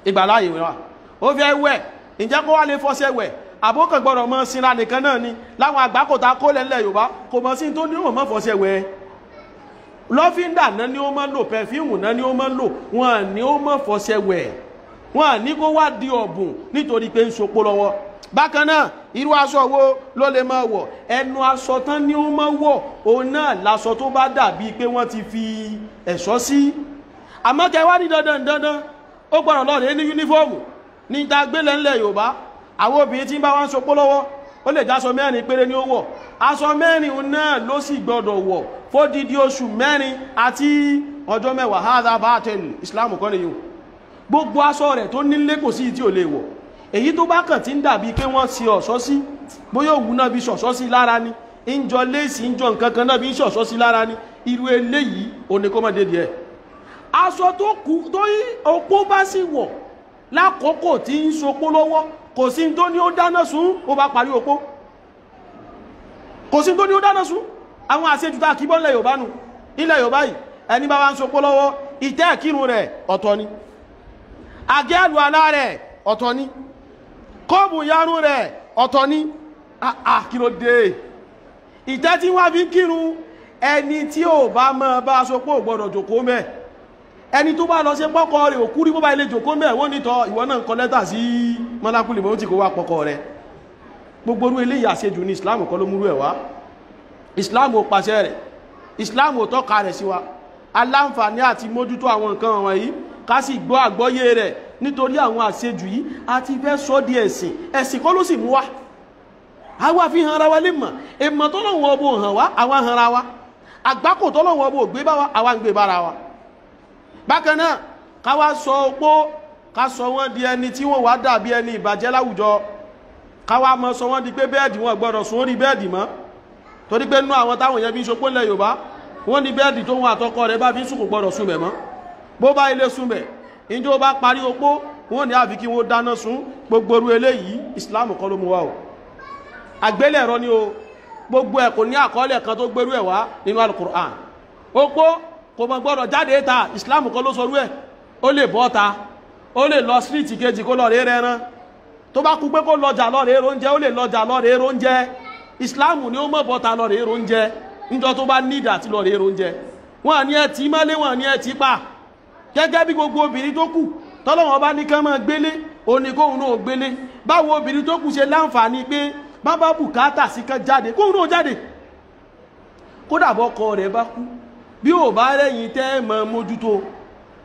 ìgbàláyè wa ó fẹ́ wẹ̀ ǹjẹ́ kó wá lè fọṣẹ wẹ̀ àbókàn gbọ́dọ̀ mọ́ sinra nìkan náà ni láwọn àgbákòta kó lẹ́lẹ̀ Yorùbá kò mọ̀ sí tó ní ó mọ́ fọṣẹ wẹ̀ lọ́fíńdà náà ni ó máa ń lò pẹ̀fíìmù náà ni ó máa ń lò wọn ni ó máa fọṣẹ wẹ̀ wọn ní kó wá di ọ̀bùn nítorí pé ń sopó lọ́wọ́ bákan náà irú aṣọ wo ló lè máa wọ̀ ẹnu aṣọ tán ni ó máa wọ̀ òun náà láṣọ tó bá dàbí pé wọ́n ti fi ẹ̀ṣọ́ sí àmọ́ kẹwàá ní dandan ó gbọ́dọ̀ lọ́rẹ̀ ní yúnífọ́ọ̀mù ní ìta gbélẹ̀ ńlẹ̀ Yorùbá àwọn obìnrin tí ń bá wá ń sopó lọ́wọ́ ó lè jásọ mẹ́rin péré ní ó wọ̀ aṣọ mẹ́rin náà ló sì gbọ́dọ̀ wọ̀ fódìdí oṣù mẹ́rin àti ọjọ́ mẹ́wàá hadha batil Islam kọ́ nìyí gbogbo aṣọ rẹ̀ tó nílé kò sí tí ò lè wọ̀ èyí tó bá kàn tí ń dàbí pé wọ́n ṣe ọ̀ṣọ́ sí bóyá òwú náà bí ṣọ̀ṣọ́ sí lára ni ìjọ léèsì ìjọ nǹkan kan náà bí ṣọ̀ṣọ́ sí lára ni irú eléyìí ò ní kó mọ́ dédé ẹ̀ aṣọ tó kù tó yí opó bá sì wọ̀ lákòókò tí ń sopó lọ́wọ́ kò sí tó ní ó dáná sun ó bá parí opó kò sí tó ní ó dáná sun àwọn àṣejùta kíbọ́ ilẹ̀ Yorùbá nù ilẹ̀ Yorùbá yìí ẹni bá wá ń sopó lọ́wọ́ ìtẹ́ ìkírun rẹ̀ ọ̀tọ̀ ni àgẹ́ àlùwàlá rẹ̀ ọ̀tọ̀ ni kọ́ọ̀bù yarun rẹ̀ ọ̀tọ̀ ni kí ló dé ìtẹ́ tí wọ́n fi ń kírun ẹni tí ò bá mọ́ bá sopó gbọ́dọ̀ jòkó mẹ́ ẹni tó bá lọ ṣe pọ́kọ rẹ̀ òkú rí bó bá ilé jòkó mẹ́ wọ́n nítọ́ ìwọ náà ń kọ lẹ́tà sí mọ́lákùlì mọ́ tí kò wá pọ́kọ rẹ̀ gbogbo orú eléyìí àṣejù ní Islam kọ́ ló múrú ẹ̀ wá Islam ò pàṣẹ rẹ̀ Islam ò tọ́ka rẹ̀ sí wa aláǹfààní àti mójútó àwọn nǹkan wọ̀nyí ká sì gbọ́ àgbọ́yé rẹ̀ nítorí àwọn àṣejù yìí àti fẹ́ sọ di ẹ̀sìn kọ́ ló sì mú wa àwa fi hàn ara wa lè mọ̀ èmọ̀ tọ́lọ́wọ́ ọbọ̀ hàn wá àwa hàn ara wa àgbákò tọ́lọ́wọ́ ọbọ̀ gbé bá wa àwa ń gbé bára wa bákan náà ká wá sọ opó ká sọ wọ́n di ẹni tí wọ́n wá dàbí ẹni ìbàjẹ́ láwùjọ ká wá mọ́ sọ wọ́n di pé bẹ́ẹ̀dì wọn gbọ́dọ̀ sùn orí bẹ́ẹ̀dì mọ́ torí pé nínú àwọn táwọn èèyàn bí ń sopó lẹ̀ Yorùbá wọ́n ní bẹ́ẹ̀dì tó wọn àtọkọ rẹ̀ bá fi ń sùn kò gbọ́dọ̀ sùn bẹ̀ mọ́ bó bá ilé sùn bẹ̀ ìjọ bá parí opó wọ́n ní àfi kí wọ́n dáná sun gbogbo orú eléyìí Islam kọ́ ló mú wá o àgbélẹ̀rọ ni o gbogbo ẹ̀ kò ní àkọọ́lẹ̀ kan tó gbérú ẹ̀ wá nínú Al-Qur'an opó kò mọ̀ gbọ́dọ̀ jáde ta Islam kọ́ ló sọrú ẹ̀ ó lè bọ́ ta ó lè lọ síríìtì kejì kó lọ rẹ̀ rẹran tó bá kú pé kó lọjà lọ rẹ̀ oúnjẹ ó lè lọjà lọ rẹ̀ oúnjẹ Islam ni ó mọ̀ bọ́ ta lọ rẹ̀ oúnjẹ níjọ́ tó bá nídà tí lọ rẹ̀ oúnjẹ wọ́n ní ẹ tí mọ́lé wọ́n ní ẹ tí pa gẹ́gẹ́ bí gbogbo obìnrin tó kù tọ́lọ́wọ́n bá ní kán máa gbélé oníkóhun náà gbélé báwo obìnrin tó kù ṣe láǹfààní pé bá bá bùkátà sí kan jáde kóhun náà jáde kódà bọ́kọ rẹ̀ bá kú bí ò bá rẹ̀yìn tẹ́ẹ̀mọ̀ mójútó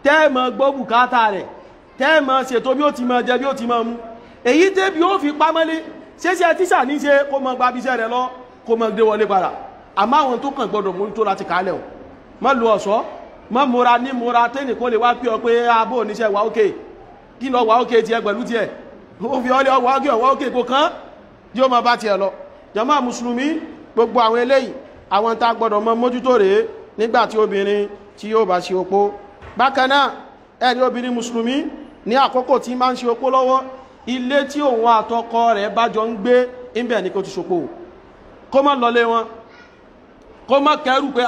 tẹ́ẹ̀mọ̀ gbọ́ bùkátà rẹ̀ tẹ́ẹ̀mọ̀ ṣètò bí ó ti mọ̀ jẹ bí ó ti mọ̀ mú èyí tẹ́ bí ó fi pamọ́lé ṣeéṣe tíṣà ní ṣe kó mọ gba bíṣẹ́ rẹ̀ lọ kó mọ gbé wọlé padà àmọ́ àwọn tó kàn gbọ́dọ̀ mójútó láti kálẹ̀ o mọ́ lu ọ̀ṣọ́ mọ́ múra ní múra tẹ́nì kó lè wá pí ọ pé abó oníṣẹ́ wà ókè kí lọ wà ókè tiẹ̀ pẹ̀lú tiẹ̀ ó fi ọlẹ́ ọwọ́ ókè kó kán tí ó mọ bá tiẹ̀ lọ jàmáà mùsùlùmí gbogbo àwọn eléyìí àwọn tá gbọ́dọ̀ mọ mójútó rèé nígbàtí obìnrin tí yóò bá ṣe opó bákan náà ẹ̀rí obìnrin mùsùlùmí ní àkókò tí máa ń ṣe opó lọ́wọ́ ilé tí òun àtọkọ rẹ̀ bá jọ ń gbé ìbẹ̀ ní kó ti ṣopó kó má lọlé wọn kó má kẹrù pé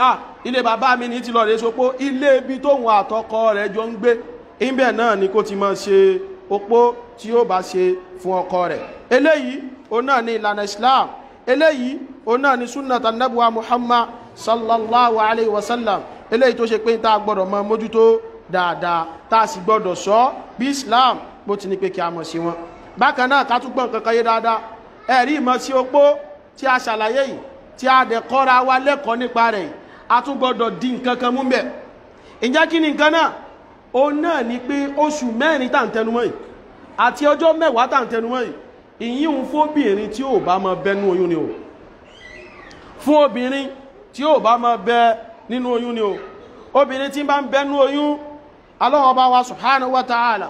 ilé bàbá mi ní ti lọ rẹ̀ ṣopó ilé ibi tóun àtọkọ rẹ̀ jọ ń gbé ìbẹ̀ náà ni kó ti máa ṣe opó tí yóò bá ṣe fún ọkọ rẹ̀ eléyìí òun náà ni ìlànà Islam eléyìí òun náà ni sunnata nabuwa Muhammad sallallahu alayhi wa sallam eléyìí tó ṣe pé tá gbọ́dọ̀ mọ mójútó dáadáa tá sì gbọ́dọ̀ sọ bí Islam bó ti ní pé kí a mọ̀ sí wọn bákan náà ká tún gbọ́n kankan yé dáadáa ẹ̀rí ìmọ̀ sí opó tí a ṣàlàyé yìí tí a dẹ̀ kọ́ra wa lẹ́kọ̀ọ́ nípa rẹ̀ a tún gbọ́dọ̀ di nǹkan kan mú bẹ̀ ǹjẹ́ kí ni nǹkan náà òun náà ni pé oṣù mẹ́rin tá ń tẹnumọ́ yìí àti ọjọ́ mẹ́wàá tá ń tẹnumọ́ yìí ìyíhun fóbìnrin tí ò bá mọ bẹnu oyún ni o fún obìnrin tí ó bá máa bẹ nínú oyún ni o obìnrin tí bá ń bẹnu oyún Ọlọ́run ọba wa subhanahu wa ta'ala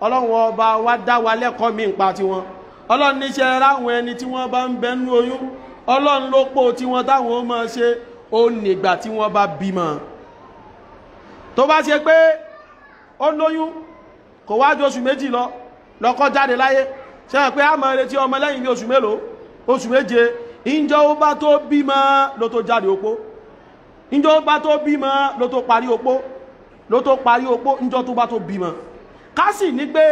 Ọlọ́run ọba wa dá wa lẹ́kọ̀ọ́ mi nípa ti wọn Ọlọ́run níṣẹ́ ráwọn ẹni tí wọ́n bá ń bẹ nínú oyún Ọlọ́run ló pò tí wọ́n táwọn máa ṣe ó nígbà tí wọ́n bá bímọ tó bá ṣe pé ó lóyún kò wá ju oṣù méjì lọ lọ́kọ jáde láyé ṣe hàn pé a máa retí ọmọ lẹ́yìn bí oṣù mélòó oṣù méje ìjọ ó bá tó bímọ ló tó jáde opó ìjọ ó bá tó bímọ ló tó parí opó ìjọ tó bá tó bímọ ká sì ní pé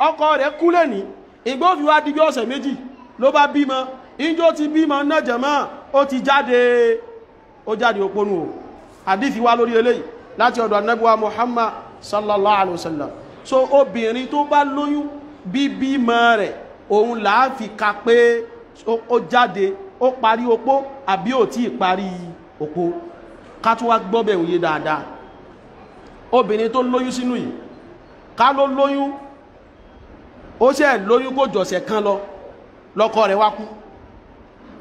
ọkọ rẹ̀ kú lẹ́ni ìgbó fi wá di bí ọ̀sẹ̀ méjì ló bá bímọ ìjọ ti bímọ náà jẹ̀mọ́ ó ti jáde opó nù o hadithi wá lórí eléyìí láti ọ̀dọ̀ Ànábì wa Muhammad sallallahu alaihi wasallam so obìnrin tó bá lóyún bíbímọ rẹ̀ òun là fi ka pé ó jáde ó parí opó àbí ò tí parí opó ká tún wá gbọ́ bẹ̀ òye dáadáa obìnrin tó lóyún sínú yìí ká ló lóyún ó ṣe lóyún kó jọ̀sẹ̀ kan lọ lọ́kọ rẹ̀ wá kú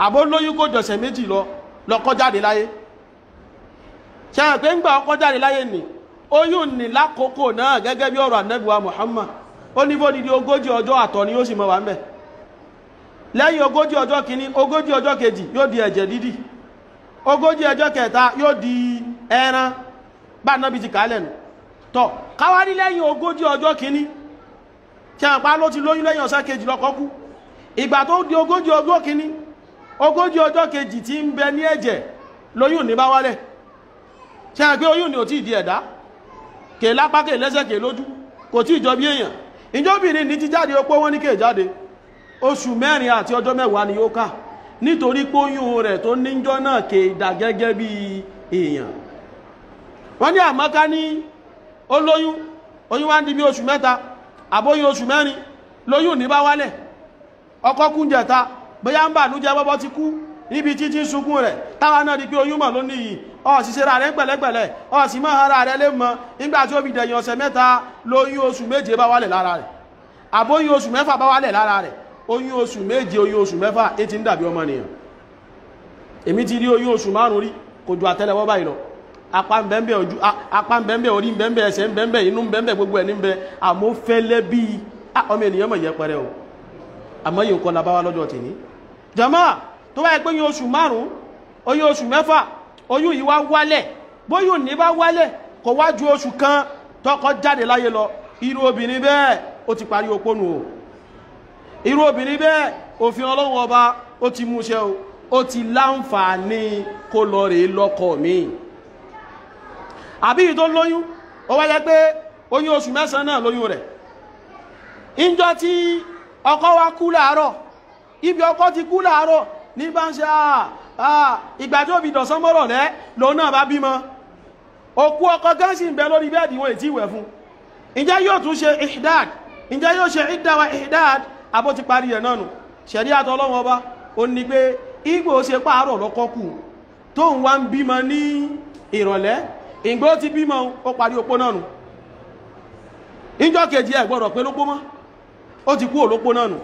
àbó lóyún kó jọ̀sẹ̀ méjì lọ lọ́kọ jáde láyé ṣe hàn pé ń gbà ọkọ jáde láyé nì oyún ní lákòókò náà gẹ́gẹ́ bí ọ̀rọ̀ Ànábì wa Muhammad ó ní bó dìdí 40 ọjọ́ àtọ̀ ni ó sì mọ́ wà ń bẹ̀ lẹ́yìn 40 ọjọ́ kìíní 40 ọjọ́ kejì yóò di ẹ̀jẹ̀ dídì 40 ọjọ́ kẹta yóò di ẹran bá Ànábì ti kàálẹ̀ nù tọ́ káwárí lẹ́yìn 40 ọjọ́ kìíní tí a pa ló ti lóyún lẹ́yìn ọ̀sẹ̀ kejì lọ́kọ kú ìgbà tó di 40 ọjọ́ kìíní 40 ọjọ́ kejì tí ń bẹ ní ẹ̀jẹ̀ lóyún ní bá wálẹ̀ tí a pé oyún ni ò tí di ẹ̀dá kè lápá kè lẹ́sẹ̀ kè lójú kò tí ìjọ bí èèyàn ìjọbìnrin ní ti jáde opó wọ́n ní kè jáde oṣù 4 àti ọjọ́ 10 ni ó ká nítorí pé oyún rẹ̀ tó níjọ́ náà kè dà gẹ́gẹ́ bí èèyàn wọ́n ní àmọ́ká ní olóyún oyún wá ń di bí oṣù 3 àbóyún oṣù 4 lóyún ní bá wálẹ̀ ọkọ kú jẹta bóyá ń bà ló jẹ bọ́bọ́ ti kú níbi títí sunkún rẹ̀ táwa náà di pé oyún mọ̀ lónìí yìí ọ̀síṣẹ́ ra rẹ̀ pẹ̀lẹ́pẹ̀lẹ́ ọ̀sí mọ́ ara rẹ̀ lè mọ́ nígbà tí ó fi dẹ̀yìn ọ̀sẹ̀ 3 lóyún oṣù 7 bá wálẹ̀ lára rẹ̀ àbóyún oṣù 6 bá wálẹ̀ lára rẹ̀ oyún oṣù 7 oyún oṣù 6 ètí ń dàbí ọmọnìyàn èmi ti rí oyún oṣù 5 rí kò ju àtẹ́lẹwọ́ báyìí lọ apá ń bẹ́ẹ̀ ojú apá ń bẹ́ẹ̀ orí ń bẹ́ẹ̀ ẹsẹ̀ ń bẹ́ẹ̀ inú ń bẹ́ẹ̀ gbogbo ẹ̀ ní bẹ́ẹ̀ àmọ́ fẹ́lẹ́ bí ọmọ ènìyàn mọ̀ yẹpẹrẹ o àmọ́ yìí nǹkan labáwá lọ́jọ́ tèmi jàmáà tó wáyé pé oyún oṣù 5 oyún oṣù 6 oyún yìí wá wálẹ̀ bóyún ní bá wálẹ̀ kò wá ju oṣù kan tọ́kọ jáde láyé lọ irú obìnrin bẹ́ẹ̀ ó ti parí opó nù o irú obìnrin bẹ́ẹ̀ òfin Ọlọ́run ọba ó ti mú ṣẹ o ó ti láǹfààní kó lọ rèé lọ́kọ mi àbí tó lóyún ó wáyé pé oyún oṣù 9 náà lóyún rẹ̀ ìjọ tí ọkọ wá kú láàárọ̀ ibi ọkọ ti kú láàárọ̀ ní bá ń ṣe ìgbà tí ó fi dọ̀sán mọ́rọ̀ lẹ́ lòun náà bá bímọ òkú ọkọ gánsì ń bẹ lórí bẹ́ẹ̀dì wọn ètí ìwẹ̀ fún ǹjẹ́ yóò tún ṣe ihdad ǹjẹ́ yóò ṣe idda wa ihdad abó ti parí ẹ̀ náà nù ṣẹ̀rí àtọ́ Ọlọ́run ọba ó ní pé ìgbò ṣe pààrọ̀ lọ́kọ́ kù tó ń wá ń bímọ ní ìrọ̀lẹ́ ìgbó ti bímọ ó parí opó náà nù ìjọ kejì ẹ̀ gbọ́dọ̀ pé lópó mọ́ ó ti kú òlópó náà nù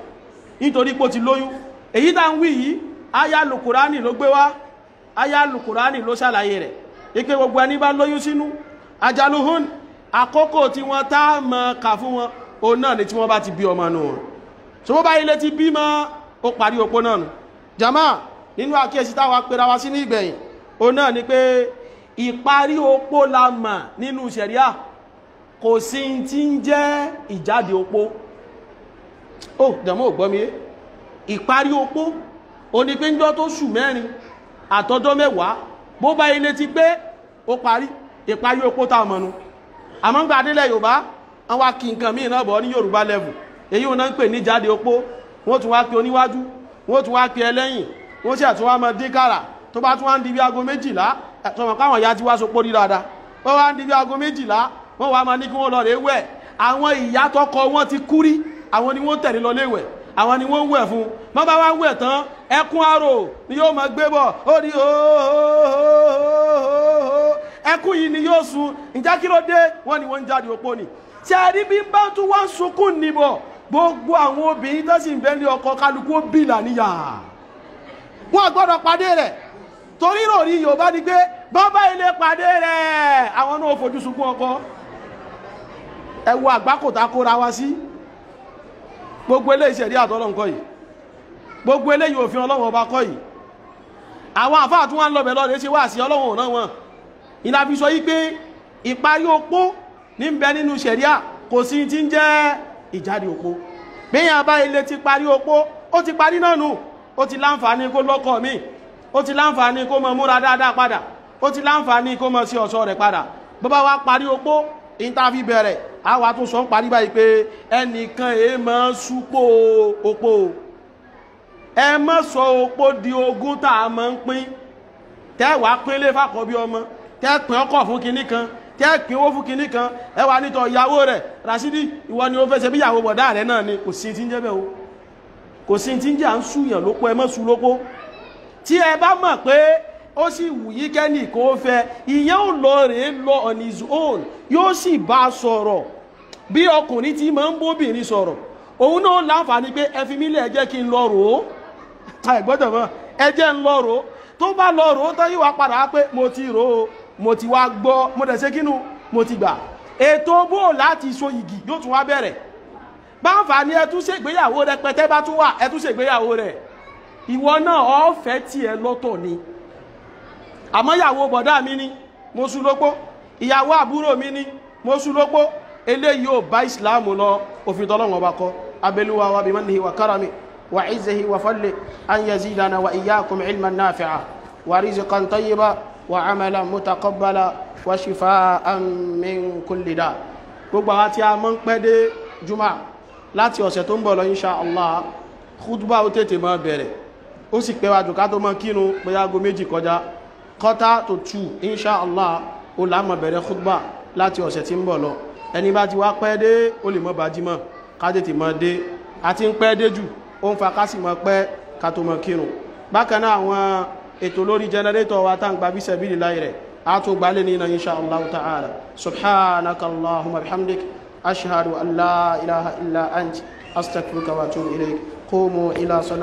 nítorí pé ó ti lóyún èyí tá ń wí yìí aya Al-Qur'ani ló gbé wá aya Al-Qur'ani ló ṣàlàyé rẹ̀ ike gbogbo ẹni bá lóyún sínú ajaluhun àkókò tí wọ́n tá mọ́ kà fún wọn òun náà ni tí wọ́n bá ti bí ọmọ nù wọn so wọ́n bá ilé ti bí mọ́ ó parí opó náà nù jama nínú àkíyèsí táwa pera wa sí ní ìgbẹ̀yìn òun náà ni pé ìparí opó la mà nínú ṣẹ̀ríà kò sí tí ń jẹ́ ìjáde opó ó jama ò gbọ́ mi ìparí opó òní pé ń jọ tó ṣù 4 àtọjọ́ 10 bó bá ilé ti pé ó parí ìparí opó tá mọ̀nù àmọ́ ń gbà nílẹ̀ Yorùbá wọ́n wá kí nǹkan míì náà bọ̀ ní Yorùbá level èyí ò náà ń pè ní jáde opó wọ́n tún wá pé oníwájú wọ́n tún wá pé ẹlẹ́yìn wọ́n sì àtún wá mọ díkàrà tó bá tún wá ń di bí aago 12 ẹ̀tọ́mọ̀ káwọn ìyá ti wá sopó rí dáadáa wọ́n wá ń di bí aago 12 wọ́n wá máa ní kí wọ́n lọ rè wẹ̀ àwọn ìyá tọkọ wọn ti kú rí àwọn ni wọ́n tẹ̀lé lọ léwẹ̀ àwọn ni wọ́n wẹ̀ fún mọ́ bá wá wẹ̀ tán ẹkún àrò ni yóò máa gbé bọ̀ ó rí ẹkún yìí ni yóò sun ǹjẹ́ kí ló dé wọ́n ni wọ́n ń jáde opó ni tí a rí bí bá tún wá sunkún níbọ̀ gbogbo àwọn obìnrin tó sì ń bẹ ní ọkọ kálukú bìlà níyà wọ́n gbọ́dọ̀ pàdé rẹ̀ torí ròrí Yorùbá ni pé bọ́bá ilé pàdé rẹ̀ àwọn náà fojú sunkún ọkọ ẹ wo àgbákòtà kóra wá sí gbogbo eléyìí ṣẹ̀rí àtọ́lọ́run kọ́ yìí gbogbo eléyìí òfin Ọlọ́run ọba kọ́ yìí àwọn àfáà tún wá ń lọ́bẹ̀ lọ́rẹ̀ ṣe wá sí Ọlọ́run ọ̀nà wọn ìlàbí sọ yí pé ìparí opó ní ń bẹ nínú ṣẹ̀ríà kò sí tí ń jẹ́ ìjáde opó bíyàn bá ilé ti parí opó ó ti parí náà nù ó ti láǹfààní kó lọ́kọ mi ó ti láǹfààní kó mọ múra dáadáa padà ó ti láǹfààní kó mọ sí ọ̀ṣọ́ rẹ̀ padà bó bá wá parí opó ìntàfi bẹ̀rẹ̀ àwa tó sọ ń parí báyìí pé ẹnìkan èèmọ̀ súpò opó ẹ má sọ opó di ogún tá a máa ń pín tẹ́wàá pínlé fàkọ́bí ọmọ tẹ́pìn ọkọ̀ fún kinní kan tẹ́pìn owó fún kinní kan ẹ wà nítọ̀ ìyàwó rẹ̀ Rasidi ìwọ ni ó fẹ́ ṣe bí ìyàwó bọ̀dá rẹ̀ náà ni kò sí tí ń jẹ́ bẹ́ẹ̀ o kò sí tí ń jẹ́ à ń súyàn lópó ẹ má sú lópó tí ẹ bá mọ̀ pé ó sì wù yí kẹ́nì kó fẹ́ ìyẹn ò lọ rèé lọ on his own yóò sì bá a sọ̀rọ̀ bí ọkùnrin tí máa ń bóbìnrin sọ̀rọ̀ òun náà láǹfààní pé ẹ fi mí lẹ̀ jẹ́ kí n lọ rò ó àìgbọ́dọ̀ mọ́ ẹ jẹ́ ń lọ rò ó tó bá lọ rò ó tán yíwa padà wá pé mo ti rò ó mo ti wá gbọ́ mo dẹ̀ ṣe kínú mo ti gbà ètò bó láti so igi yóò tún wá bẹ̀rẹ̀ báǹfààní ẹ tún ṣègbéyàwó rẹpẹtẹ bá tún wà ẹ tún ṣègbéyàwó rẹ̀ ìwọ náà ọ fẹ́ tiẹ̀ lọ́tọ̀ ni àmọ́ ìyàwó bọ̀dá mi ní mo sú lópó ìyàwó àbúrò mi ní mo sú lópó eléyìí ò bá ìsìláàmù lọ òfin tọ́lọ́run ọba kọ́ abẹ́lúwa wa bí mannihi wa karami wa izzihi wa fadli an yazidana wa iyyakum ilman nafi'a wa rizqan tayyiba wa amalan mutaqabbala wa shifaan min kulli da gbogbo àwọn tí a mọ́ ń pẹ́ dé juma láti ọ̀sẹ̀ tó ń bọ̀ lọ insha Allah khutba ó tètè máa bẹ̀rẹ̀ ó sì pẹ́ wájú ká tó mọ́ kírun bóyá aago méjì kọjá quarter to 2 insha Allah ó lámọ̀ bẹ̀rẹ̀ khutba láti ọ̀sẹ̀ tí ń bọ̀ lọ ẹni bá ti wá pẹ́ dé ó lè mọ́ bàjímọ̀ ká tètè mọ́ dé àti ń pẹ́ dé jù ó ń fa ká sì mọ́ pẹ́ ká tó mọ́ kírun bákan náà àwọn ètò lórí jẹnẹrétọ̀ wa tá ń gba bí sabilillahi rẹ̀ á tún gbalẹ̀ nínú insha Allah ta'ala subhanaka Allahumma bihamdik ashhadu an la ilaha illa ant astaghfiruka wa atubu ilayk qumu ila salat